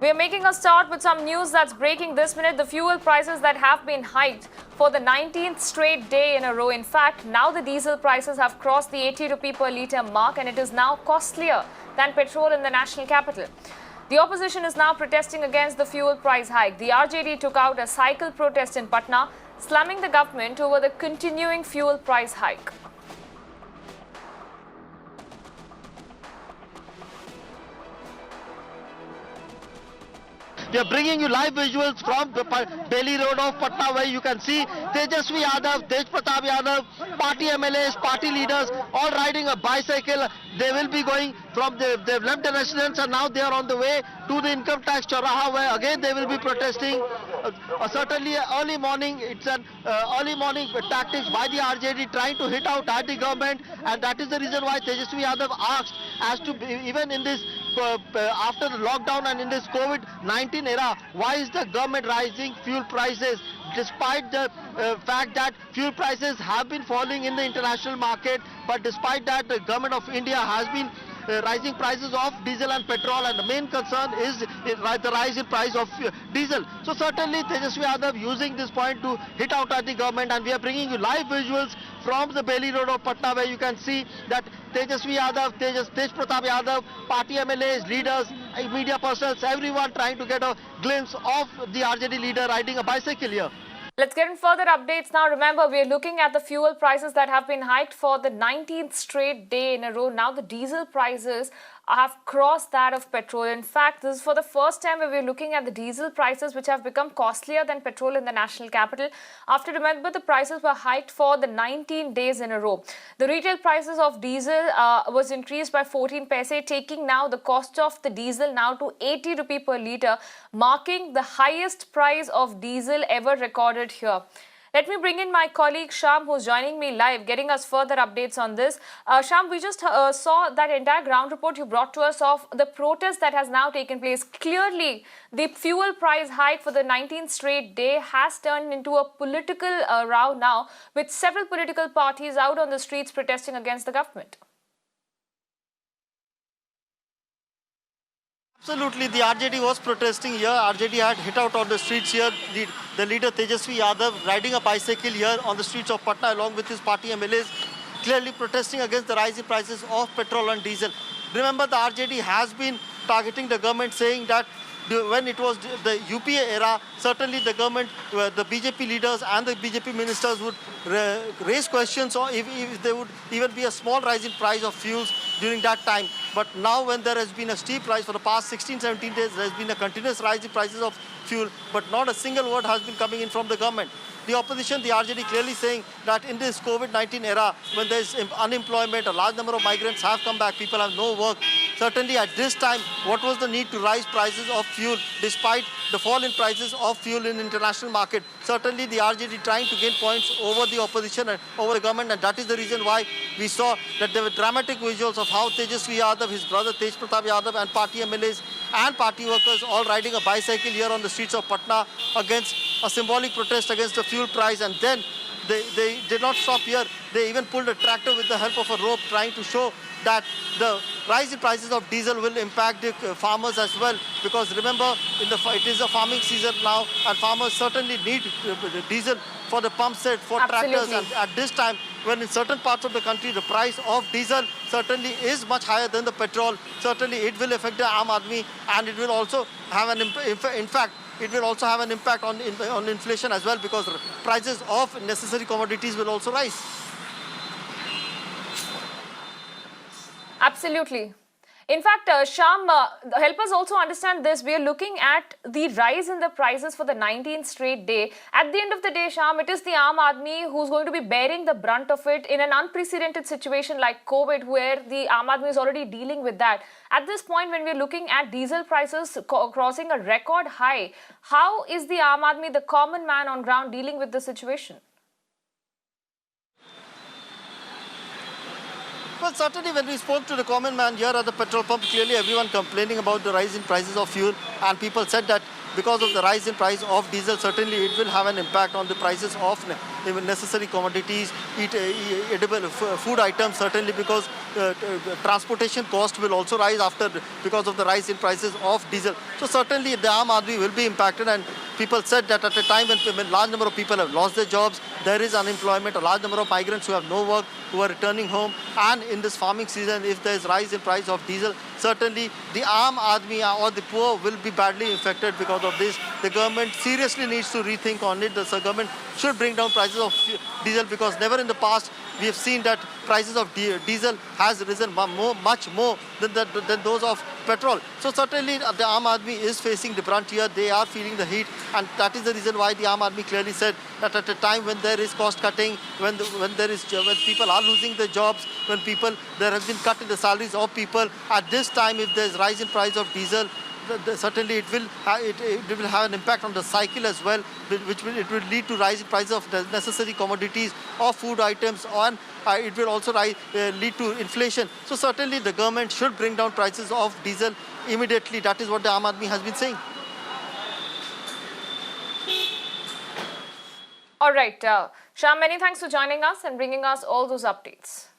We are making a start with some news that's breaking this minute. The fuel prices that have been hiked for the 19th straight day in a row. In fact, now the diesel prices have crossed the 80 rupee per litre mark and it is now costlier than petrol in the national capital. The opposition is now protesting against the fuel price hike. The RJD took out a cycle protest in Patna, slamming the government over the continuing fuel price hike. We are bringing you live visuals from the Bailey Road of Patna, where you can see Tejasvi Yadav, Tej Pratap Yadav, party MLAs, party leaders, all riding a bicycle. They will be going from they've left the residence and now they are on the way to the income tax Chauraha, where again they will be protesting. Certainly early morning, it's an early morning tactics by the RJD trying to hit out at the government, and that is the reason why Tejasvi Yadav asked as to even in this after the lockdown and in this COVID-19 era, why is the government rising fuel prices despite the fact that fuel prices have been falling in the international market, but despite that the government of India has been rising prices of diesel and petrol, and the main concern is the rise in price of diesel. So certainly Tejasvi Yadav using this point to hit out at the government, and we are bringing you live visuals from the Bailey Road of Patna, where you can see that Tejasvi Yadav, Tej Pratap Yadav, party MLAs, leaders, media persons, everyone trying to get a glimpse of the RJD leader riding a bicycle here. Let's get in further updates now. Remember, we are looking at the fuel prices that have been hiked for the 19th straight day in a row. Now the diesel prices have crossed that of petrol. In fact, this is for the first time where we're looking at the diesel prices which have become costlier than petrol in the national capital. After, remember, the prices were hiked for the 19 days in a row. The retail prices of diesel was increased by 14 paise, taking now the cost of the diesel now to 80 rupee per litre, marking the highest price of diesel ever recorded here. Let me bring in my colleague Sham, who's joining me live, getting us further updates on this. Sham, we just saw that entire ground report you brought to us of the protest that has now taken place. Clearly, the fuel price hike for the 19th straight day has turned into a political row now, with several political parties out on the streets protesting against the government. Absolutely, the RJD was protesting here. RJD had hit out on the streets here. The leader Tejasvi Yadav riding a bicycle here on the streets of Patna along with his party MLAs, clearly protesting against the rising prices of petrol and diesel. Remember, the RJD has been targeting the government, saying that when it was the UPA era, certainly the government, the BJP leaders and the BJP ministers would raise questions or if there would even be a small rise in price of fuels during that time. But now when there has been a steep rise for the past 16-17 days, there has been a continuous rise in prices of fuel, but not a single word has been coming in from the government. The opposition, the RJD, clearly saying that in this COVID-19 era, when there is unemployment, a large number of migrants have come back, people have no work. Certainly at this time, what was the need to rise prices of fuel despite the fall in prices of fuel in international market? Certainly the RJD trying to gain points over the opposition and over the government, and that is the reason why we saw that there were dramatic visuals of how Tejasvi Yadav, his brother Tej Pratap Yadav, and party MLAs and party workers all riding a bicycle here on the streets of Patna against a symbolic protest against the fuel price. And then they did not stop here. They even pulled a tractor with the help of a rope, trying to show that the rise in prices of diesel will impact the farmers as well, because remember, it is a farming season now and farmers certainly need diesel for the pump set, for tractors, and at this time when in certain parts of the country the price of diesel certainly is much higher than the petrol, certainly it will affect the Aam Aadmi, and it will also have an it will also have an impact on inflation as well, because prices of necessary commodities will also rise. Absolutely. In fact, Sham, help us also understand this. We are looking at the rise in the prices for the 19th straight day. At the end of the day, Sham, it is the Aam Aadmi who's going to be bearing the brunt of it in an unprecedented situation like COVID, where the Aam Aadmi is already dealing with that. At this point, when we're looking at diesel prices crossing a record high, how is the Aam Aadmi, the common man on ground, dealing with the situation? Well, certainly when we spoke to the common man here at the petrol pump, clearly everyone complaining about the rise in prices of fuel, and people said that because of the rise in price of diesel, certainly it will have an impact on the prices of even necessary commodities, edible food items, certainly because transportation cost will also rise because of the rise in prices of diesel. So certainly the Aam Aadmi will be impacted, and people said that at a time when large number of people have lost their jobs, there is unemployment, a large number of migrants who have no work, who are returning home, and in this farming season, if there is rise in price of diesel, certainly the Aam Aadmi or the poor will be badly affected because of this. The government seriously needs to rethink on it. The government should bring down prices of diesel, because never in the past we have seen that prices of diesel has risen much more than those of petrol. So certainly the Aam Aadmi is facing the brunt here. They are feeling the heat, and that is the reason why the Aam Aadmi clearly said that at a time when there is cost cutting, when people are losing their jobs, when there has been cut in the salaries of people, at this time if there is rise in price of diesel, certainly it will have an impact on the cycle as well, which will lead to rise in prices of the necessary commodities or food items, and it will also lead to inflation. So certainly the government should bring down prices of diesel immediately. That is what the Aam Aadmi has been saying. All right, Shyam, many thanks for joining us and bringing us all those updates.